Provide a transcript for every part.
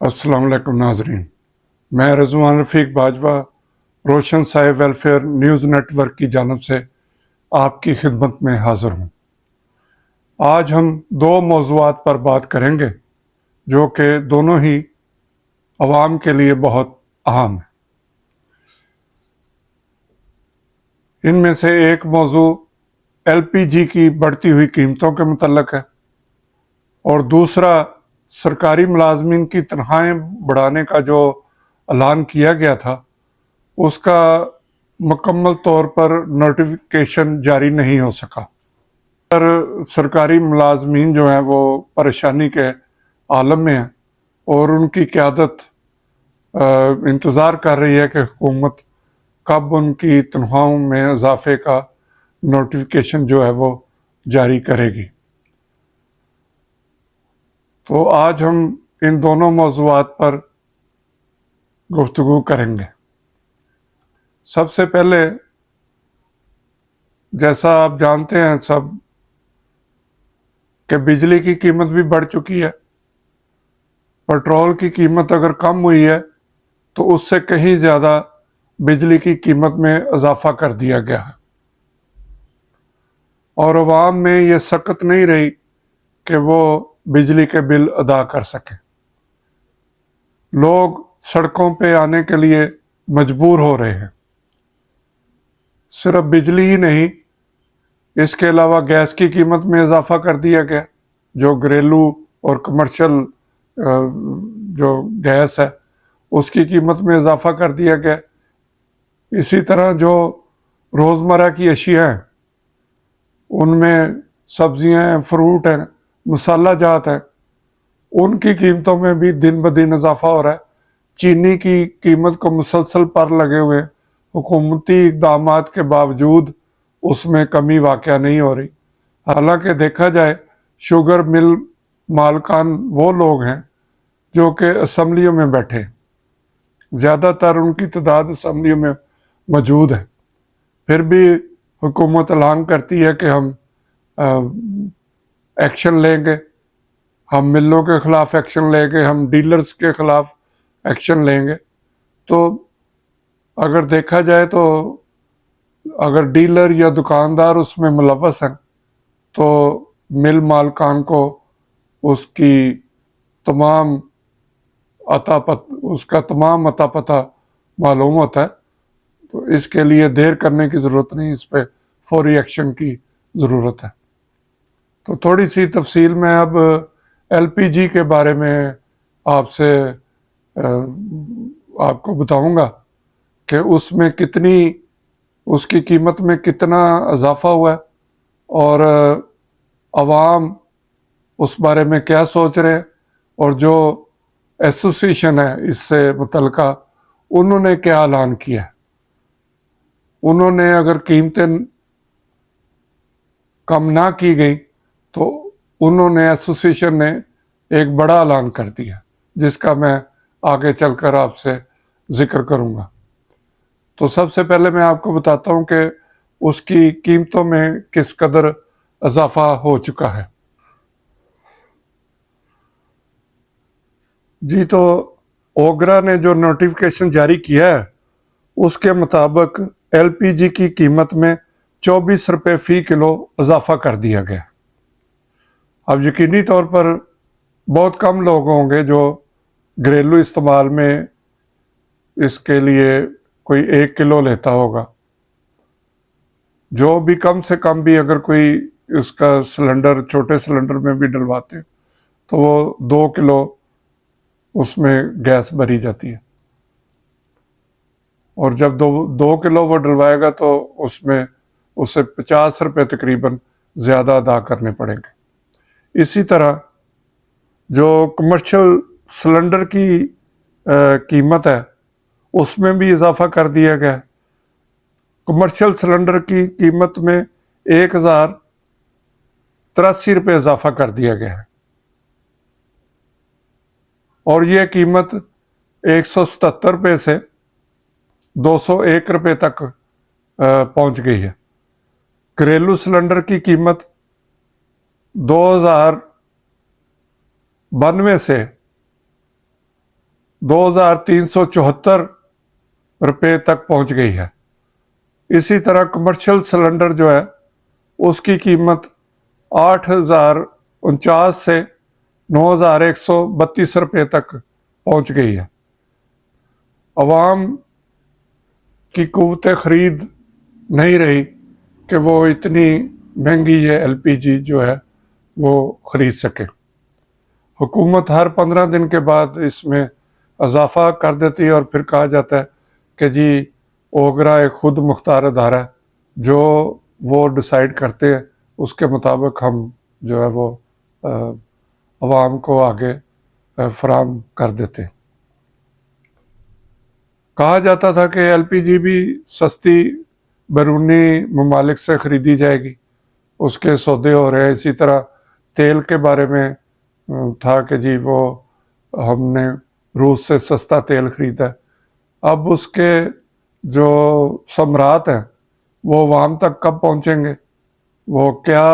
अस्सलाम वालेकुम नाजरीन, मैं रज़वान रफ़ीक बाजवा रोशन साहिब वेलफेयर न्यूज़ नेटवर्क की जानब से आपकी खिदमत में हाज़िर हूँ। आज हम दो मौज़ूआत पर बात करेंगे जो कि दोनों ही अवाम के लिए बहुत अहम है। इनमें से एक मौजू LPG की बढ़ती हुई कीमतों के मुतल्लक है और दूसरा सरकारी मुलाजमीन की तनख्वाहें बढ़ाने का जो ऐलान किया गया था उसका मुकम्मल तौर पर नोटिफिकेशन जारी नहीं हो सका। पर सरकारी मुलाजमीन जो हैं वो परेशानी के आलम में हैं और उनकी क़यादत इंतज़ार कर रही है कि हुकूमत कब उनकी तनख्वाहों में इजाफे का नोटिफिकेशन जो है वो जारी करेगी। तो आज हम इन दोनों मौज़ूआत पर गुफ्तगू करेंगे। सबसे पहले, जैसा आप जानते हैं सब कि बिजली की कीमत भी बढ़ चुकी है। पेट्रोल की कीमत अगर कम हुई है तो उससे कहीं ज़्यादा बिजली की कीमत में इजाफा कर दिया गया है और अवाम में ये सकत नहीं रही कि वो बिजली के बिल अदा कर सकें। लोग सड़कों पे आने के लिए मजबूर हो रहे हैं। सिर्फ बिजली ही नहीं, इसके अलावा गैस की कीमत में इजाफा कर दिया गया। जो घरेलू और कमर्शियल जो गैस है उसकी कीमत में इजाफा कर दिया गया। इसी तरह जो रोज़मर्रा की अशिया हैं उनमें सब्जियां हैं, फ्रूट हैं, मसाला जात है, उनकी कीमतों में भी दिन ब दिन इजाफा हो रहा है। चीनी की कीमत को मुसलसल पर लगे हुए हुकूमती इक़दामात के बावजूद उसमें कमी वाक़या नहीं हो रही। हालांकि देखा जाए शुगर मिल मालकान वो लोग हैं जो कि असम्बलियों में बैठे, ज़्यादातर उनकी तादाद असम्बलियों में मौजूद है, फिर भी हुकूमत ऐलान करती है कि हम एक्शन लेंगे, हम मिलों के ख़िलाफ़ एक्शन लेंगे, हम डीलर्स के ख़िलाफ़ एक्शन लेंगे। तो अगर देखा जाए तो अगर डीलर या दुकानदार उसमें मुलव्वस हैं तो मिल मालकान को उसका तमाम अता पता मालूम होता है। तो इसके लिए देर करने की ज़रूरत नहीं, इस पर फौरी एक्शन की ज़रूरत है। तो थोड़ी सी तफसील में अब LPG के बारे में आपसे आपको बताऊंगा कि उसमें उसकी कीमत में कितना इजाफा हुआ है और अवाम उस बारे में क्या सोच रहे हैं और जो एसोसिएशन है इससे मुतल्लिका उन्होंने क्या ऐलान किया है। उन्होंने अगर कीमतें कम ना की गई तो उन्होंने एसोसिएशन ने एक बड़ा ऐलान कर दिया जिसका मैं आगे चलकर आपसे जिक्र करूंगा। तो सबसे पहले मैं आपको बताता हूं कि उसकी कीमतों में किस कदर इजाफा हो चुका है। जी, तो ओगरा ने जो नोटिफिकेशन जारी किया है उसके मुताबिक LPG की कीमत में 24 रुपये फ़ी किलो इजाफा कर दिया गया। अब यकीनी तौर पर बहुत कम लोग होंगे जो घरेलू इस्तेमाल में इसके लिए कोई 1 किलो लेता होगा। जो भी कम से कम भी अगर कोई उसका सिलेंडर छोटे सिलेंडर में भी डलवाते तो वो 2 किलो उसमें गैस भरी जाती है और जब दो किलो वो डलवाएगा तो उसमें उसे 50 रुपये तकरीबन ज़्यादा अदा करने पड़ेंगे। इसी तरह जो कमर्शियल सिलेंडर की कीमत है उसमें भी इजाफा कर दिया गया। कमर्शियल सिलेंडर की कीमत में 1083 रुपये इजाफा कर दिया गया है और यह कीमत 177 रुपये से 201 रुपये तक पहुंच गई है। घरेलू सिलेंडर की कीमत 2092 से 2374 रुपए तक पहुंच गई है। इसी तरह कमर्शियल सिलेंडर जो है उसकी कीमत 8,049 से 9,132 रुपए तक पहुंच गई है। अवाम की कुव्वत खरीद नहीं रही कि वो इतनी महंगी ये एलपीजी जो है वो खरीद सके। हुकूमत हर 15 दिन के बाद इसमें इजाफा कर देती है और फिर कहा जाता है कि जी ओगरा एक खुद मुख्तार अदारा है, जो वो डिसाइड करते हैं उसके मुताबिक हम जो है वो अवाम को आगे फराहम कर देते हैं। कहा जाता था कि एलपीजी भी सस्ती बैरूनी ममालिक से ख़रीदी जाएगी, उसके सौदे हो रहे हैं। इसी तरह तेल के बारे में था कि जी वो हमने रूस से सस्ता तेल ख़रीदा है। अब उसके जो समरात हैं वो अवाम तक कब पहुंचेंगे, वो क्या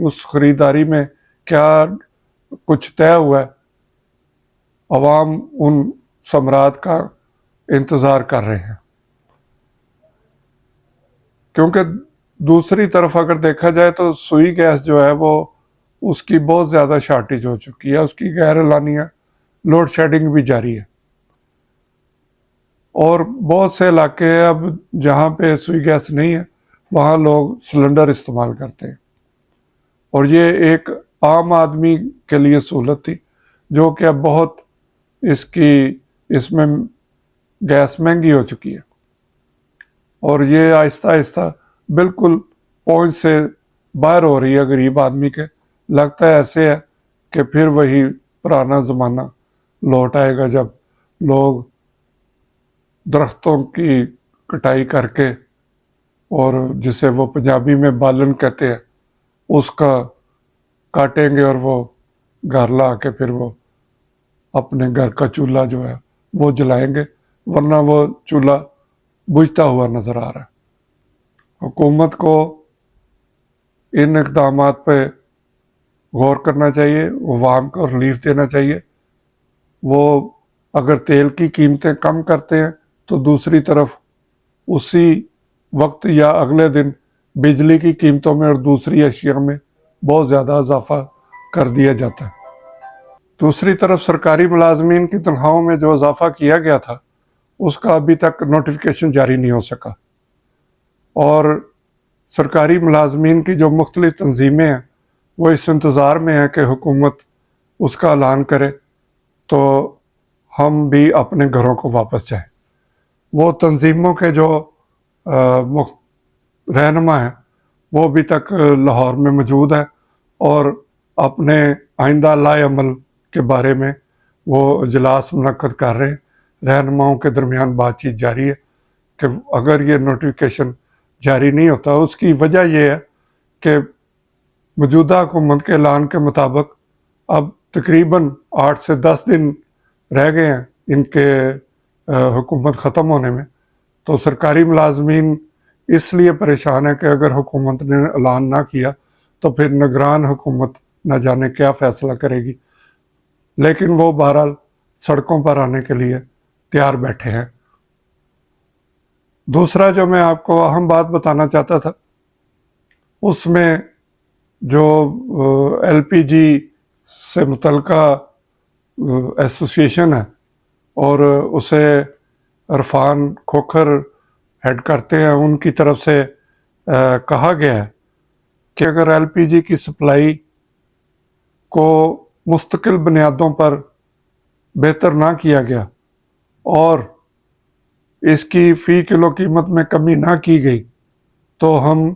उस ख़रीदारी में क्या कुछ तय हुआ है, अवाम उन समरात का इंतज़ार कर रहे हैं। क्योंकि दूसरी तरफ अगर देखा जाए तो सुई गैस जो है वो उसकी बहुत ज़्यादा शार्टेज हो चुकी है, उसकी गैर एलानिया लोड शेडिंग भी जारी है। और बहुत से इलाके हैं अब जहाँ पे सुई गैस नहीं है वहाँ लोग सिलेंडर इस्तेमाल करते हैं, और ये एक आम आदमी के लिए सहूलत थी जो कि अब बहुत इसमें गैस महंगी हो चुकी है, और ये आहिस्ता आहिस्ता बिल्कुल पहुंच से बाहर हो रही है गरीब आदमी के। लगता है ऐसे है कि फिर वही पुराना ज़माना लौट आएगा जब लोग दरख्तों की कटाई करके, और जिसे वो पंजाबी में बालन कहते हैं, उसका काटेंगे और वो घर ला के फिर वो अपने घर का चूल्हा जो है वो जलाएंगे, वरना वो चूल्हा बुझता हुआ नज़र आ रहा है। हुकूमत को इन इक़दामात पे गौर करना चाहिए, अवाम को रिलीफ देना चाहिए। वो अगर तेल की कीमतें कम करते हैं तो दूसरी तरफ उसी वक्त या अगले दिन बिजली की कीमतों में और दूसरी अशिया में बहुत ज़्यादा इजाफा कर दिया जाता है। दूसरी तरफ सरकारी मुलाजमीन की तनख्वाहों में जो इजाफा किया गया था उसका अभी तक नोटिफिकेशन जारी नहीं हो सका, और सरकारी मुलाजमीन की जो मुख्तलिफ तंजीमें हैं वो इस इंतज़ार में है कि हुकूमत उसका ऐलान करे तो हम भी अपने घरों को वापस जाएं। वो तंजीमों के जो रहनुमा हैं वो अभी तक लाहौर में मौजूद है और अपने आइंदा लाए अमल के बारे में वो इजलास मुनक्कद कर रहे हैं। रहनुमाओं के दरमियान बातचीत जारी है कि अगर ये नोटिफिकेशन जारी नहीं होता, उसकी वजह यह है कि मौजूदा हुकूमत के ऐलान के मुताबिक अब तकरीबन 8 से 10 दिन रह गए हैं इनके हुकूमत ख़त्म होने में। तो सरकारी मुलाजमीन इसलिए परेशान है कि अगर हुकूमत ने ऐलान ना किया तो फिर निगरान हुकूमत न जाने क्या फ़ैसला करेगी, लेकिन वो बहरहाल सड़कों पर आने के लिए तैयार बैठे हैं। दूसरा जो मैं आपको अहम बात बताना चाहता था, उसमें जो एलपीजी से मुतल्लिका एसोसिएशन है और उसे इरफान खोखर हेड करते हैं, उनकी तरफ से कहा गया है कि अगर एलपीजी की सप्लाई को मुस्तकिल बुनियादों पर बेहतर ना किया गया और इसकी फ़ी किलो कीमत में कमी ना की गई तो हम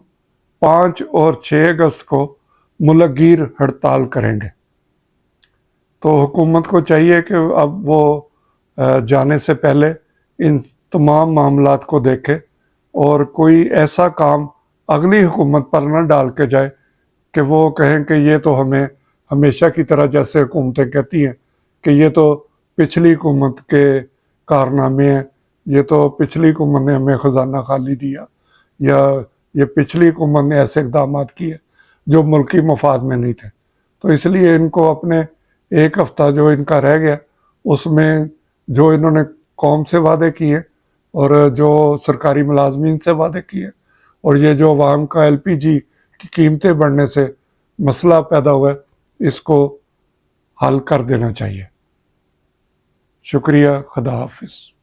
5 और 6 अगस्त को मुलगीर हड़ताल करेंगे। तो हुकूमत को चाहिए कि अब वो जाने से पहले इन तमाम मामलात को देखे और कोई ऐसा काम अगली हुकूमत पर न डाल के जाए कि वो कहें कि ये तो हमें हमेशा की तरह जैसे हुकूमतें कहती हैं कि ये तो पिछली हुकूमत के कारनामे हैं, ये तो पिछली हुकूमत ने हमें ख़जाना खाली दिया, या ये पिछली हुकूमत ने ऐसे इक़दाम किए जो मुल्की मफाद में नहीं थे। तो इसलिए इनको अपने ایک ہفتہ جو ان کا رہ گیا اس میں جو انہوں نے قوم سے وعدے کیے اور جو سرکاری ملازمین سے وعدے کیے اور یہ جو عوام کا LPG کی قیمتیں بڑھنے سے مسئلہ پیدا ہوا ہے اس کو حل کر دینا چاہیے۔ شکریہ، خدا حافظ۔